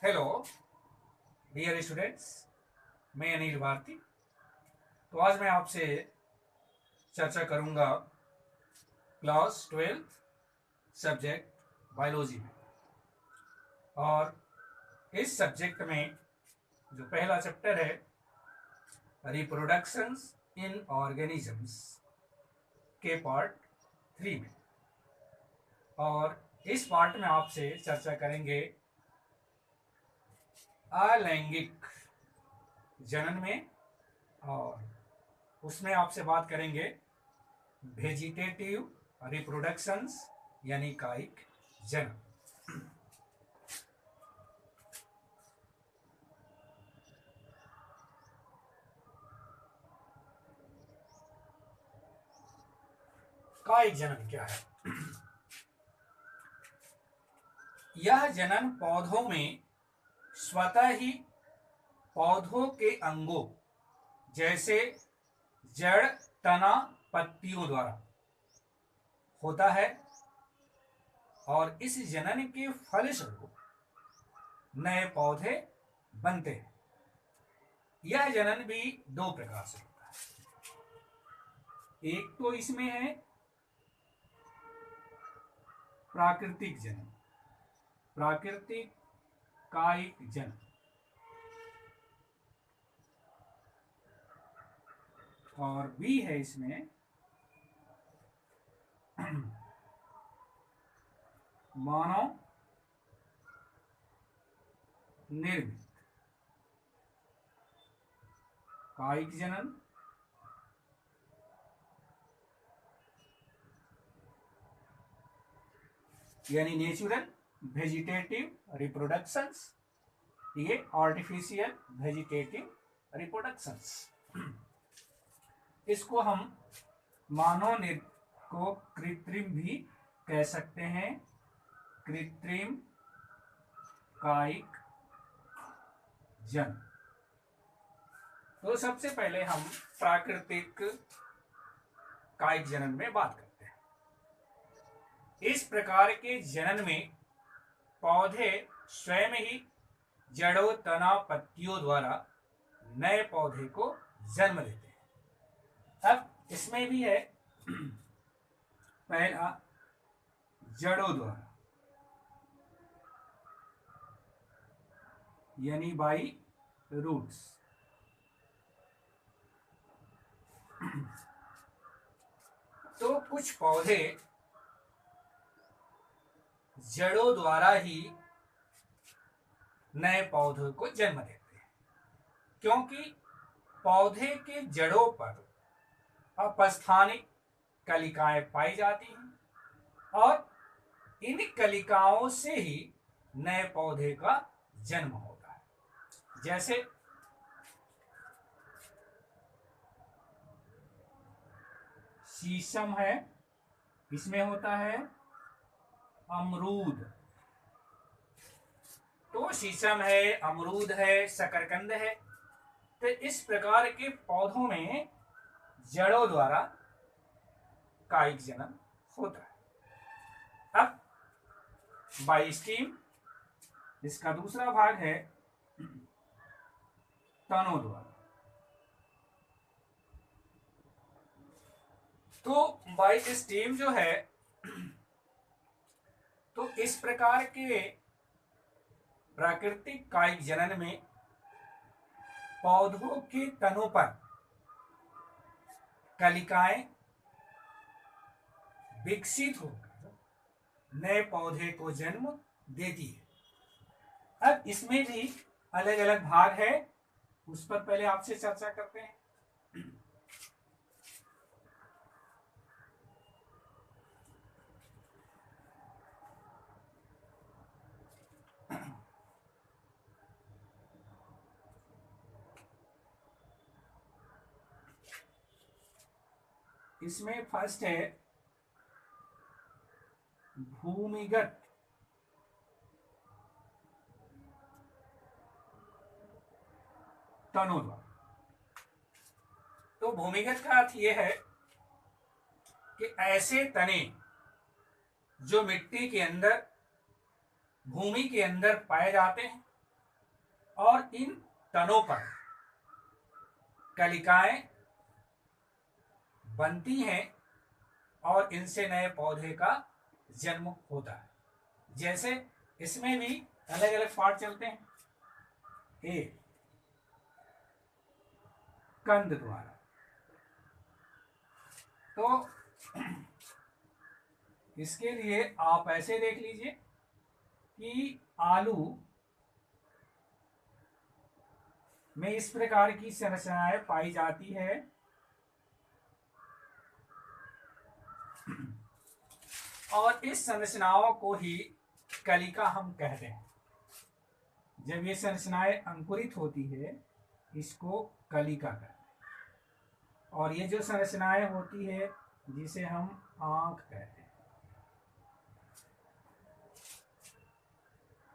Hello dear students, मैं अनिल भारती। तो आज मैं आपसे चर्चा करूंगा क्लास 12 सब्जेक्ट बायोलॉजी में। और इस सब्जेक्ट में जो पहला चैप्टर है रिप्रोडक्शंस इन ऑर्गेनिजम्स के पार्ट 3 में। और इस पार्ट में आपसे चर्चा करेंगे अलैंगिक जनन में, और उसमें आपसे बात करेंगे वेजिटेटिव रिप्रोडक्शंस यानी कायिक जनन। कायिक जनन क्या है? यह जनन पौधों में स्वतः ही पौधों के अंगों जैसे जड़, तना, पत्तियों द्वारा होता है, और इस जनन के फलस्वरूप नए पौधे बनते हैं। यह जनन भी दो प्रकार से होता है। एक तो इसमें है प्राकृतिक जनन, प्राकृतिक कायिक जनन, और बी है इसमें मानव निर्मित कायिक जनन, यानी नेचुरल वेजिटेटिव रिप्रोडक्शंस, ये आर्टिफिशियल वेजिटेटिव रिप्रोडक्शंस। इसको हम मानव को कृत्रिम भी कह सकते हैं, कृत्रिम कायिक जनन। तो सबसे पहले हम प्राकृतिक कायिक जनन में बात करते हैं। इस प्रकार के जनन में पौधे स्वयं ही जड़ों, तना, पत्तियों द्वारा नए पौधे को जन्म देते हैं। अब इसमें भी है पहला जड़ों द्वारा, यानी बाई रूट्स। तो कुछ पौधे जड़ों द्वारा ही नए पौधों को जन्म देते हैं, क्योंकि पौधे के जड़ों पर अपस्थानिक कलिकाएं पाई जाती हैं, और इन कलिकाओं से ही नए पौधे का जन्म होता है। जैसे शीशम है, इसमें होता है अमरूद। तो शीशम है, अमरूद है, शकरकंद है। तो इस प्रकार के पौधों में जड़ों द्वारा कायिक जनन होता है। अब बाई स्टीम, इसका दूसरा भाग है तनों द्वारा। तो बाई स्टीम जो है, तो इस प्रकार के प्राकृतिक कायिक जनन में पौधों के तनों पर कलिकाएं विकसित होकर नए पौधे को जन्म देती है। अब इसमें भी अलग अलग भाग है, उस पर पहले आपसे चर्चा करते हैं। इसमें फर्स्ट है भूमिगत तनों द्वारा। तो भूमिगत का अर्थ यह है कि ऐसे तने जो मिट्टी के अंदर, भूमि के अंदर पाए जाते हैं, और इन तनों पर कलिकाएं बनती हैं और इनसे नए पौधे का जन्म होता है। जैसे इसमें भी अलग अलग पार्ट चलते हैं। ए, कंद द्वारा, तो इसके लिए आप ऐसे देख लीजिए कि आलू में इस प्रकार की संरचनाएं पाई जाती है। और इस संरचनाओं को ही कलिका हम कहते हैं। जब ये संरचनाएं अंकुरित होती है इसको कलिका कहते हैं। और ये जो संरचनाएं होती है जिसे हम आंख कहते हैं।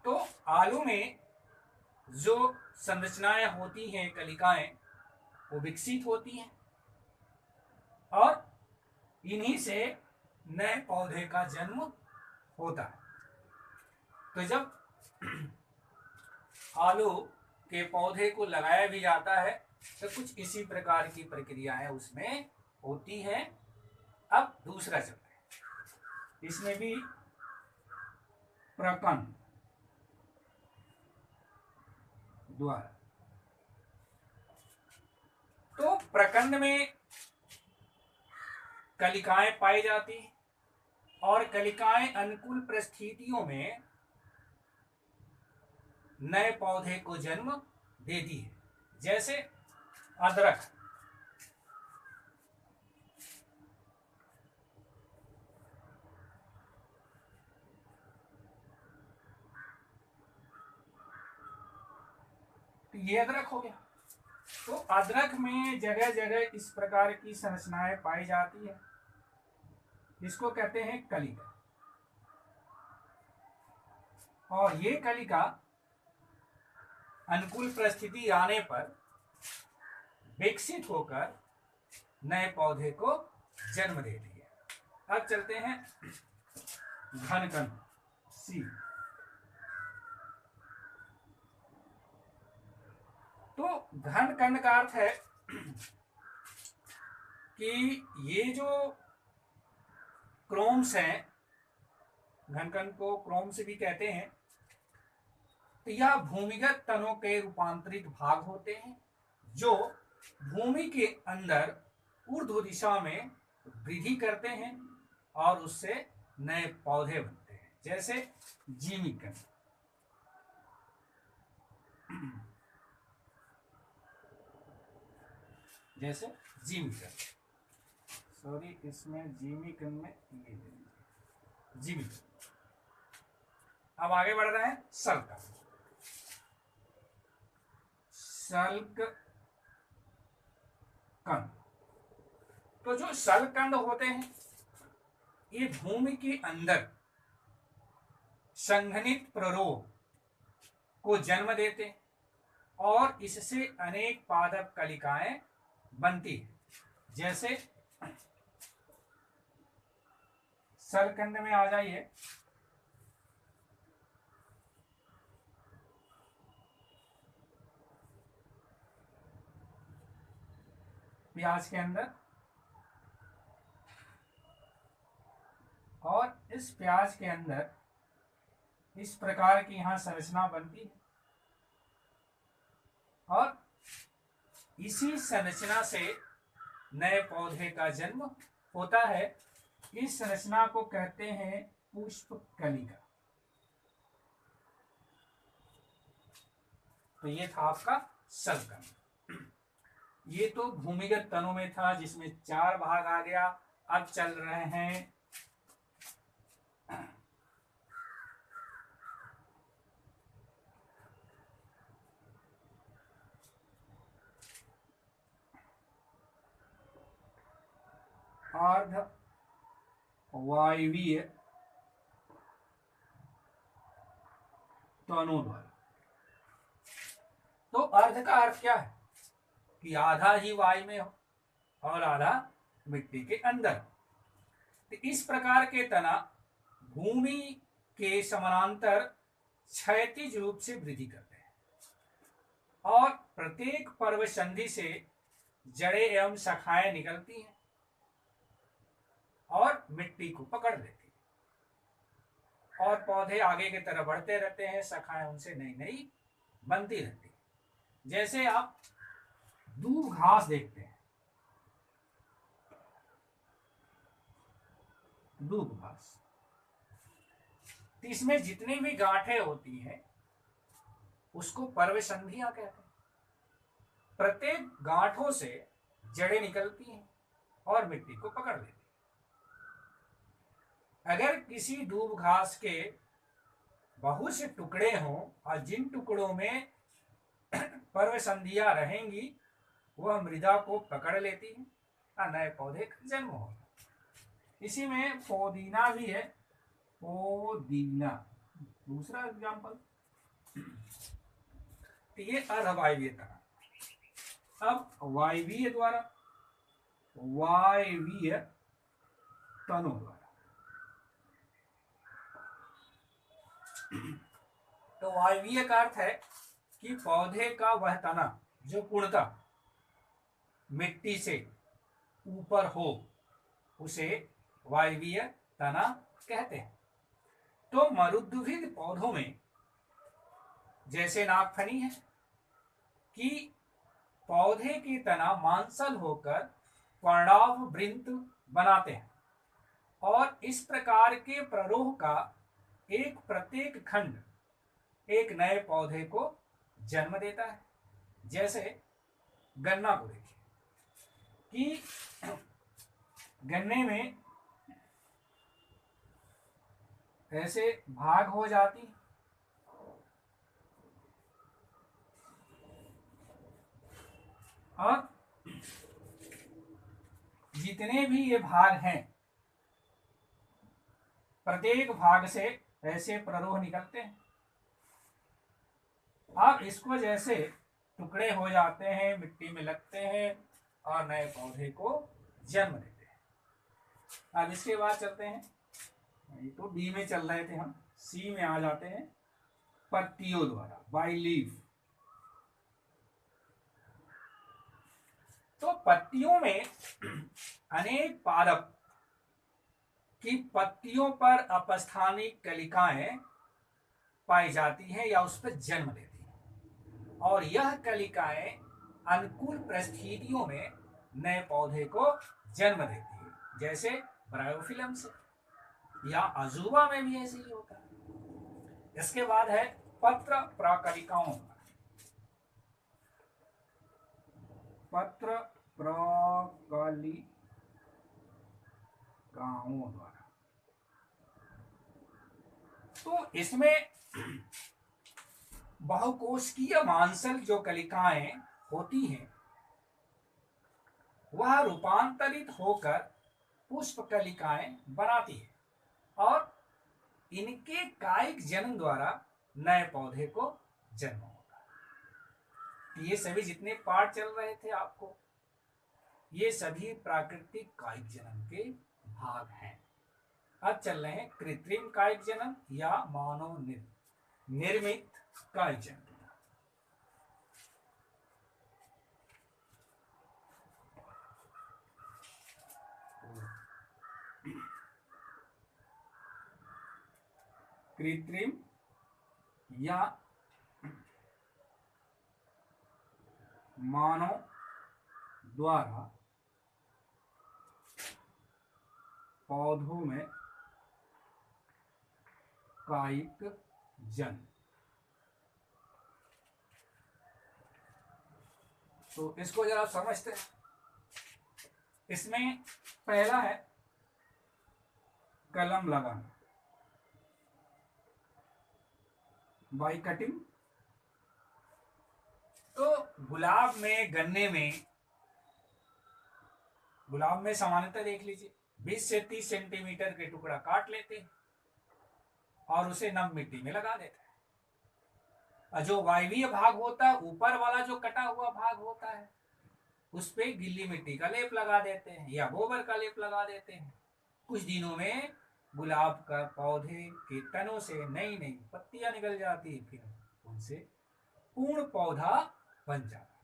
तो आलू में जो संरचनाएं होती हैं, कलिकाएं, वो विकसित होती हैं और इन्हीं से नए पौधे का जन्म होता है। तो जब आलू के पौधे को लगाया भी जाता है तो कुछ इसी प्रकार की प्रक्रियाएं उसमें होती हैं। अब दूसरा चलते हैं, इसमें भी प्रकंद द्वारा। तो प्रकंद में कलिकाएं पाई जाती हैं और कलिकाएं अनुकूल परिस्थितियों में नए पौधे को जन्म देती है। जैसे अदरक, तो ये अदरक हो गया। तो अदरक में जगह जगह इस प्रकार की संरचनाएं पाई जाती है, इसको कहते हैं कलिका। और ये कलिका अनुकूल परिस्थिति आने पर विकसित होकर नए पौधे को जन्म देती है। अब चलते हैं घनकंद, सी। तो घनकंद का अर्थ है कि ये जो क्रोम्स हैं, घनकंद को क्रोम्स भी कहते हैं, तो यह भूमिगत तनों के रूपांतरित भाग होते हैं जो भूमि के अंदर ऊर्ध्व दिशा में वृद्धि करते हैं और उससे नए पौधे बनते हैं। जैसे जीमीकंद, जैसे जीमीकंद, सॉरी इसमें जीमीकंद में ये जीमीकंद। अब आगे बढ़ रहे हैं सल्कंद। सल्कंद, तो जो सल्कंद होते हैं ये भूमि के अंदर संघनित प्ररोह को जन्म देते हैं और इससे अनेक पादप कलिकाएं बनती है। जैसे सल्कंद में आ जाइए, प्याज के अंदर, और इस प्याज के अंदर इस प्रकार की यहां संरचना बनती है और इसी संरचना से नए पौधे का जन्म होता है। इस संरचना को कहते हैं पुष्प कलिका। तो ये था आपका सल्कंद। ये तो भूमिगत तनों में था जिसमें 4 भाग आ गया। अब चल रहे हैं अर्ध वायवीय तनों द्वारा। तो अर्ध का अर्थ क्या है कि आधा ही वायु में हो और आधा मिट्टी के अंदर। तो इस प्रकार के तना भूमि के समानांतर क्षैतिज रूप से वृद्धि करते हैं और प्रत्येक पर्व संधि से जड़ें एवं शाखाएं निकलती हैं और मिट्टी को पकड़ लेती हैं और पौधे आगे की तरफ बढ़ते रहते हैं, शाखाएं उनसे नई नई बनती रहती हैं। जैसे आप दूब घास देखते हैं, दूब घास, इसमें जितनी भी गांठें होती हैं उसको पर्वसंधियां कहते हैं। प्रत्येक गांठों से जड़ें निकलती हैं और मिट्टी को पकड़ लेती हैं। अगर किसी दूब घास के बहुत से टुकड़े हों और जिन टुकड़ों में पर्वसंधियां रहेंगी वह मृदा को पकड़ लेती है और नए पौधे का जन्म होगा। इसी में पोदीना भी है, पोदीना दूसरा एग्जाम्पल। ये अर्धवायवीय तना। अब वायवीय द्वारा, वायवीय तनों द्वारा, तो वायवीय का अर्थ है कि पौधे का वह तना जो पूर्णतः मिट्टी से ऊपर हो उसे वायवीय तना कहते हैं। तो मरुद्भिद पौधों में जैसे नागफनी है कि पौधे की तना मांसल होकर पर्णाव वृंत बनाते हैं और इस प्रकार के प्ररोह का एक प्रत्येक खंड एक नए पौधे को जन्म देता है। जैसे गन्ना को देखिए कि गन्ने में ऐसे भाग हो जाती और जितने भी ये भाग हैं प्रत्येक भाग से ऐसे प्ररोह निकलते हैं। अब इसको जैसे टुकड़े हो जाते हैं, मिट्टी में लगते हैं और नए पौधे को जन्म देते हैं। अब इसके बाद चलते हैं, ये तो बी में चल रहे थे हम, सी में आ जाते हैं, पत्तियों द्वारा, बाय लीफ। तो पत्तियों में अनेक पादप की पत्तियों पर अपस्थानिक कलिकाएं पाई जाती हैं या उस पर जन्म लेती हैं और यह कलिकाएं अनुकूल परिस्थितियों में नए पौधे को जन्म देती है। जैसे ब्रायोफिलम से या अजूबा में भी ऐसे ही होता है। इसके बाद है पत्र प्राकलिकाओं, पत्र प्राकलिकाओं द्वारा। तो इसमें बहुकोशिकीय मांसल जो कलिकाएं होती हैं वह रूपांतरित होकर पुष्प कलिकाएं बनाती है और इनके कायिक जन्म द्वारा नए पौधे को जन्म होता है। ये सभी जितने पार्ट चल रहे थे आपको, ये सभी प्राकृतिक कायिक जन्म के भाग हैं। अब चल रहे हैं कृत्रिम कायिक जन्म या मानव निर्मित कायिक जन्म। कृत्रिम या मानव द्वारा पौधों में कायिक जन्म। तो इसको जरा समझते हैं। इसमें पहला है कलम लगाना, बाई कटिंग। तो गुलाब में, गन्ने में, गुलाब में सामान्यतः देख लीजिए 20 से 30 सेंटीमीटर के टुकड़ा काट लेते हैं और उसे नम मिट्टी में लगा देते हैं। और जो वायवीय भाग होता है, ऊपर वाला जो कटा हुआ भाग होता है, उस पे गिल्ली मिट्टी का लेप लगा देते हैं या गोबर का लेप लगा देते हैं। कुछ दिनों में गुलाब का पौधे के तनों से नई नई पत्तियां निकल जाती है, फिर उनसे पूर्ण पौधा बन जाता है।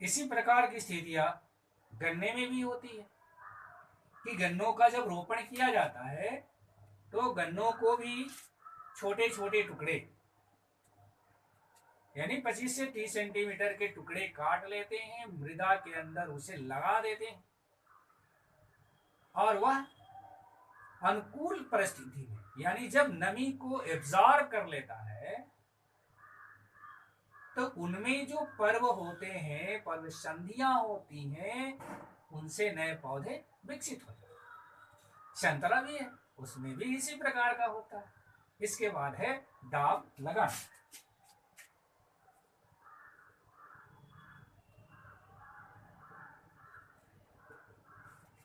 इसी प्रकार की स्थितियां गन्ने में भी होती है कि गन्नों का जब रोपण किया जाता है तो गन्नों को भी छोटे छोटे टुकड़े यानी 25 से 30 सेंटीमीटर के टुकड़े काट लेते हैं, मृदा के अंदर उसे लगा देते हैं और वह अनुकूल परिस्थिति में यानी जब नमी को एब्जॉर्ब कर लेता है तो उनमें जो पर्व होते हैं, पर्व संधियां होती हैं, उनसे नए पौधे विकसित हो जाते हैं। संतरा भी है, उसमें भी इसी प्रकार का होता है। इसके बाद है दाब लगाना।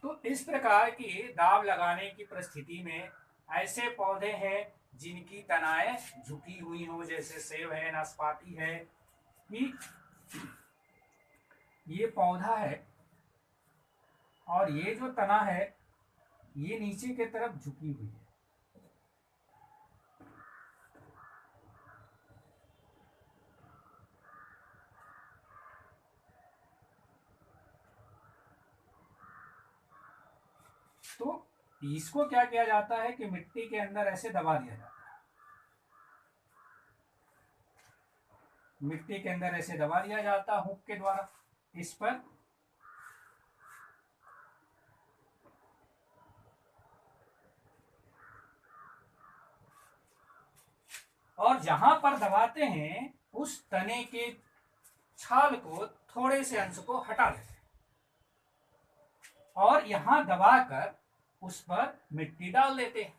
तो इस प्रकार की दाब लगाने की परिस्थिति में ऐसे पौधे हैं जिनकी तनाएं झुकी हुई हो, जैसे सेब है, नाशपाती है, कि ये पौधा है और ये जो तना है ये नीचे की तरफ झुकी हुई है। तो इसको क्या किया जाता है कि मिट्टी के अंदर ऐसे दबा दिया जाता है, मिट्टी के अंदर ऐसे दबा दिया जाता हुक के द्वारा। इस पर और जहां पर दबाते हैं उस तने के छाल को, थोड़े से अंश को हटा देते हैं और यहां दबाकर उस पर मिट्टी डाल देते हैं।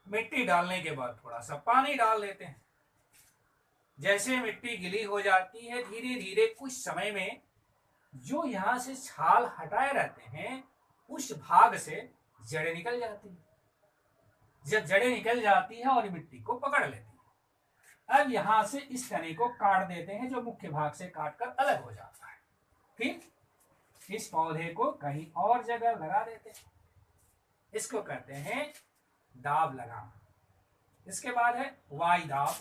मिट्टी डालने के बाद थोड़ा सा पानी डाल देते हैं। जैसे मिट्टी गीली हो जाती है, धीरे धीरे कुछ समय में जो यहां से छाल हटाए रहते हैं उस भाग से जड़ें निकल जाती है। जब जड़ें निकल जाती है और मिट्टी को पकड़ लेती है, अब यहां से इस तने को काट देते हैं जो मुख्य भाग से काटकर अलग हो जाता है। फिर इस पौधे को कहीं और जगह लगा देते हैं। इसको कहते हैं दाब लगाना। इसके बाद है वाई दाब।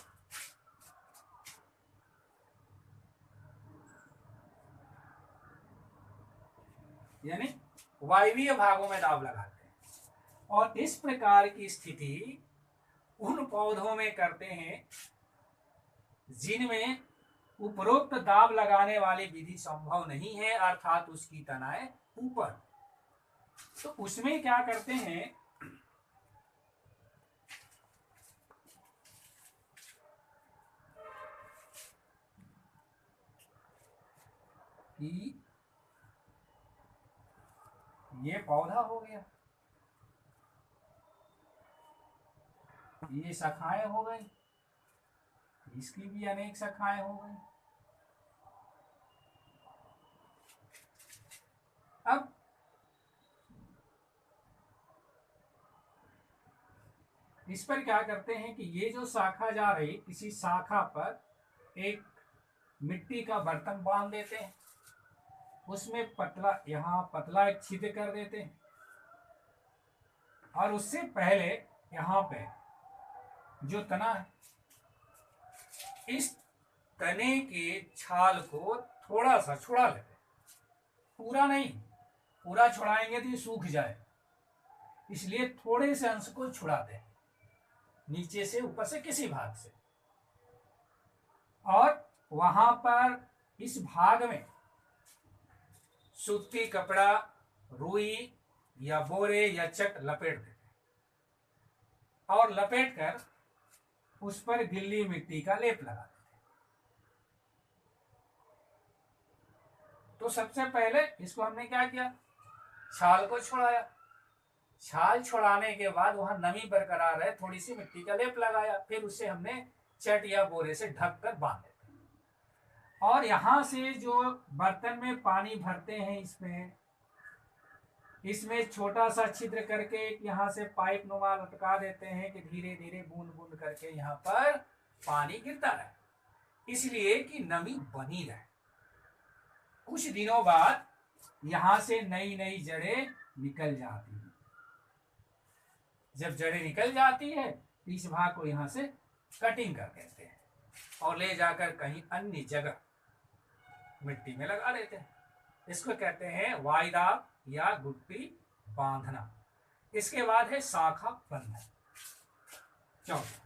यानी वायवीय भागों में दाब लगाते हैं और इस प्रकार की स्थिति उन पौधों में करते हैं जिनमें उपरोक्त दाब लगाने वाली विधि संभव नहीं है, अर्थात उसकी तनाएं ऊपर। तो उसमें क्या करते हैं कि ये पौधा हो गया, ये शाखाएं हो गई, इसकी भी अनेक शाखाएं हो गई। अब इस पर क्या करते हैं कि ये जो शाखा जा रही, किसी शाखा पर एक मिट्टी का बर्तन बांध देते हैं, उसमें पतला, यहां पतला एक छिद्र कर देते हैं और उससे पहले यहां पे जो तना है, इस तने के छाल को थोड़ा सा छुड़ा लेते हैं। पूरा नहीं, पूरा छुड़ाएंगे तो ये सूख जाए, इसलिए थोड़े से अंश को छुड़ाते हैं, नीचे से ऊपर से किसी भाग से। और वहां पर इस भाग में सूती कपड़ा, रुई या बोरे या चट लपेट देते हैं और लपेट कर उस पर गीली मिट्टी का लेप लगा देते हैं। तो सबसे पहले इसको हमने क्या किया, छाल को छुड़ाया। छाल छुड़ाने के बाद वहां नमी बरकरार है, थोड़ी सी मिट्टी का लेप लगाया, फिर उसे हमने चट या बोरे से ढक कर बांध देते हैं। और यहां से जो बर्तन में पानी भरते हैं, इसमें छोटा सा छिद्र करके यहां से पाइप नुमा लटका देते हैं कि धीरे धीरे बूंद बूंद करके यहां पर पानी गिरता रहे, इसलिए कि नमी बनी रहे। कुछ दिनों बाद यहां से नई नई जड़ें निकल जाती हैं। जब जड़ें निकल जाती है तो इस भाग को यहां से कटिंग कर देते हैं। और ले जाकर कहीं अन्य जगह मिट्टी में लगा देते हैं। इसको कहते हैं वायदाव या गुट्टी बांधना। इसके बाद है शाखा बंधन। चौथा,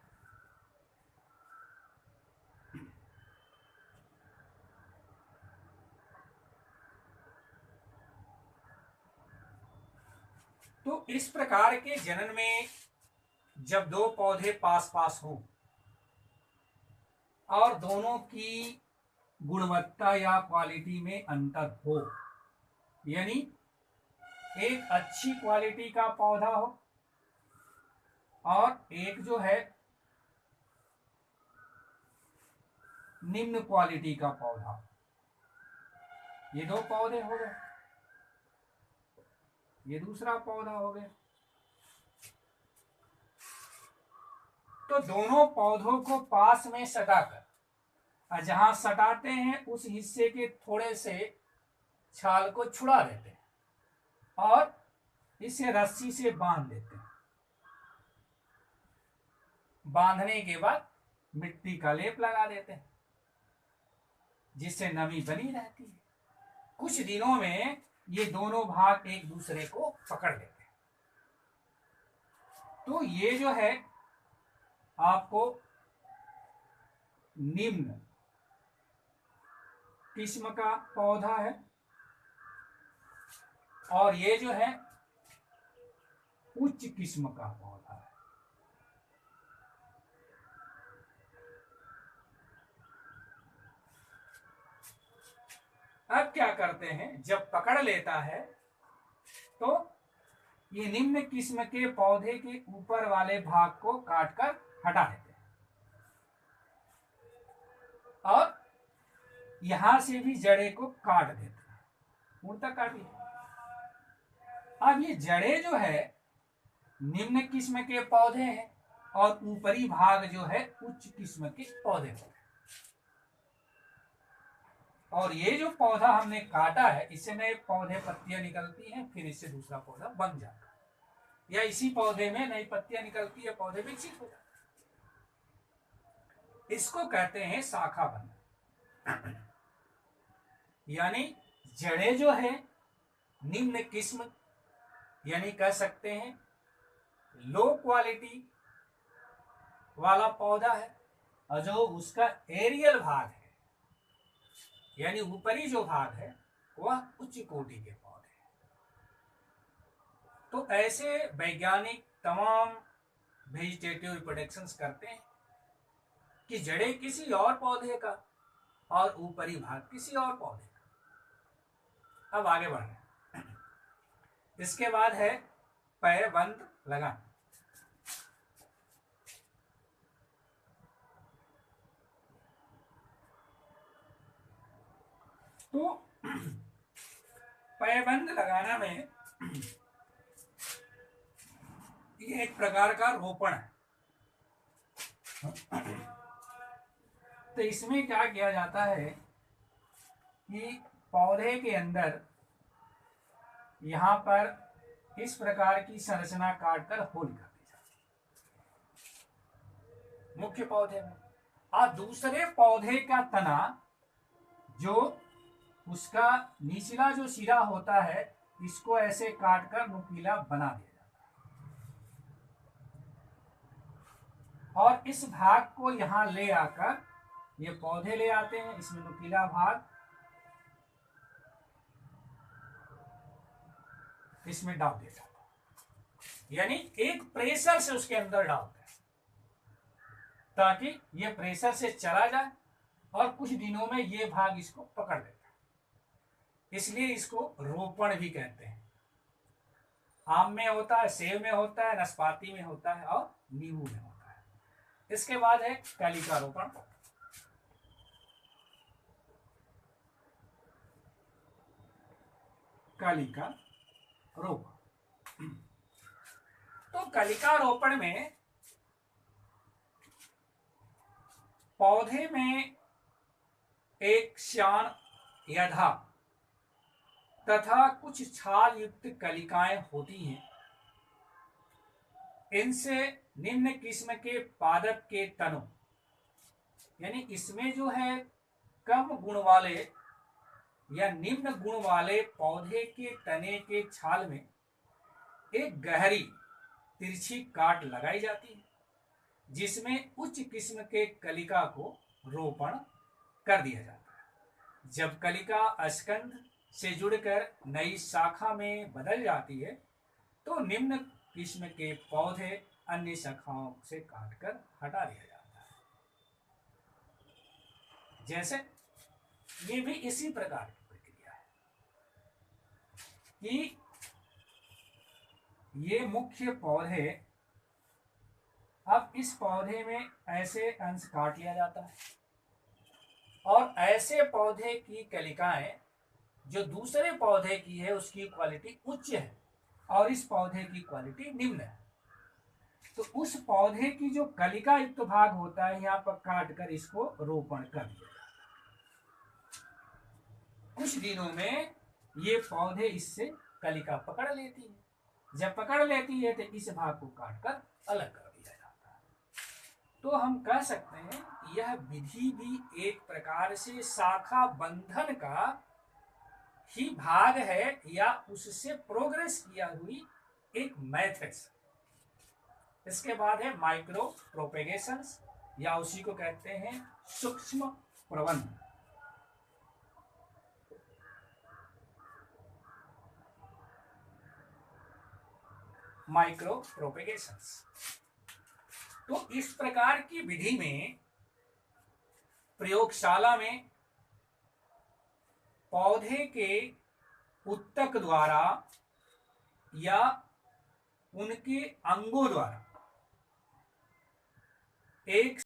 तो इस प्रकार के जनन में जब दो पौधे पास पास हो और दोनों की गुणवत्ता या क्वालिटी में अंतर हो, यानी एक अच्छी क्वालिटी का पौधा हो और एक जो है निम्न क्वालिटी का पौधा, ये दो पौधे हो गए, ये दूसरा पौधा हो गया। तो दोनों पौधों को पास में सटाकर, और जहां सटाते हैं उस हिस्से के थोड़े से छाल को छुड़ा देते हैं और इसे रस्सी से बांध देते हैं। बांधने के बाद मिट्टी का लेप लगा देते हैं जिससे नमी बनी रहती है। कुछ दिनों में ये दोनों भाग एक दूसरे को पकड़ लेते हैं। तो ये जो है आपको निम्न किस्म का पौधा है और ये जो है उच्च किस्म का पौधा है। अब क्या करते हैं, जब पकड़ लेता है तो ये निम्न किस्म के पौधे के ऊपर वाले भाग को काटकर हटा देते हैं और यहां से भी जड़े को काट देते हैं। मूल तक काटिए। अब ये जड़े जो है निम्न किस्म के पौधे हैं और ऊपरी भाग जो है उच्च किस्म के पौधे हैं। और ये जो पौधा हमने काटा है, इससे नए पौधे पत्तियां निकलती हैं, फिर इससे दूसरा पौधा बन जाता है, या इसी पौधे में नई पत्तियां निकलती है, पौधे विकसित हो जाते हैं। इसको कहते हैं शाखा बंधन। यानी जड़े जो है निम्न किस्म, यानी कह सकते हैं लो क्वालिटी वाला पौधा है, और जो उसका एरियल भाग है यानी ऊपरी जो भाग है वह उच्च कोटि के पौधे हैं। तो ऐसे वैज्ञानिक तमाम वेजिटेटिव रिप्रोडक्शंस करते हैं कि जड़े किसी और पौधे का और ऊपरी भाग किसी और पौधे का। अब आगे बढ़ रहे हैं। इसके बाद है पैबंद लगाना। तो पैबंद लगाना में ये एक प्रकार का रोपण है। तो इसमें क्या किया जाता है कि पौधे के अंदर यहां पर इस प्रकार की संरचना काटकर होल कर दी जाती है मुख्य पौधे में, और दूसरे पौधे का तना जो उसका निचला जो सिरा होता है इसको ऐसे काटकर नुकीला बना दिया जाता है। और इस भाग को यहां ले आकर ये पौधे ले आते हैं, इसमें नुकीला भाग इसमें डाल दिया जाता है, यानी एक प्रेशर से उसके अंदर डालते हैं ताकि ये प्रेशर से चला जाए और कुछ दिनों में ये भाग इसको पकड़ लेता है। इसलिए इसको रोपण भी कहते हैं। आम में होता है, सेब में होता है, नाशपाती में होता है और नींबू में होता है। इसके बाद है कलिका रोपण। कलिका रोपण। तो कलिका रोपण में पौधे में एक श्यान यधा तथा कुछ छाल युक्त कलिकाएं होती हैं। इनसे निम्न किस्म के पादप के तनों यानी इसमें जो है कम गुण वाले या निम्न गुण वाले पौधे के तने के छाल में एक गहरी तिरछी काट लगाई जाती है, जिसमें उच्च किस्म के कलिका को रोपण कर दिया जाता है। जब कलिका स्कंध से जुड़कर नई शाखा में बदल जाती है तो निम्न किस्म के पौधे अन्य शाखाओं से काटकर हटा दिया जाता है। जैसे ये भी इसी प्रकार की प्रक्रिया है कि ये मुख्य पौधे, अब इस पौधे में ऐसे अंश काट लिया जाता है और ऐसे पौधे की कलिकाएं जो दूसरे पौधे की है उसकी क्वालिटी उच्च है और इस पौधे की क्वालिटी निम्न है, तो उस पौधे की जो कलिका युक्त भाग होता है यहाँ पर काट कर इसको रोपण कर दिया जाता है। कुछ दिनों में ये पौधे इससे कलिका पकड़ लेती है, जब पकड़ लेती है तो इस भाग को काटकर अलग कर दिया जाता है। तो हम कह सकते हैं यह विधि भी एक प्रकार से शाखा बंधन का ही भाग है या उससे प्रोग्रेस किया हुई एक मेथड्स। इसके बाद है माइक्रो प्रोपेगेशंस या उसी को कहते हैं सूक्ष्म प्रबंधन। माइक्रो प्रोपेगेशंस, तो इस प्रकार की विधि में प्रयोगशाला में पौधे के उत्तक द्वारा या उनके अंगों द्वारा एक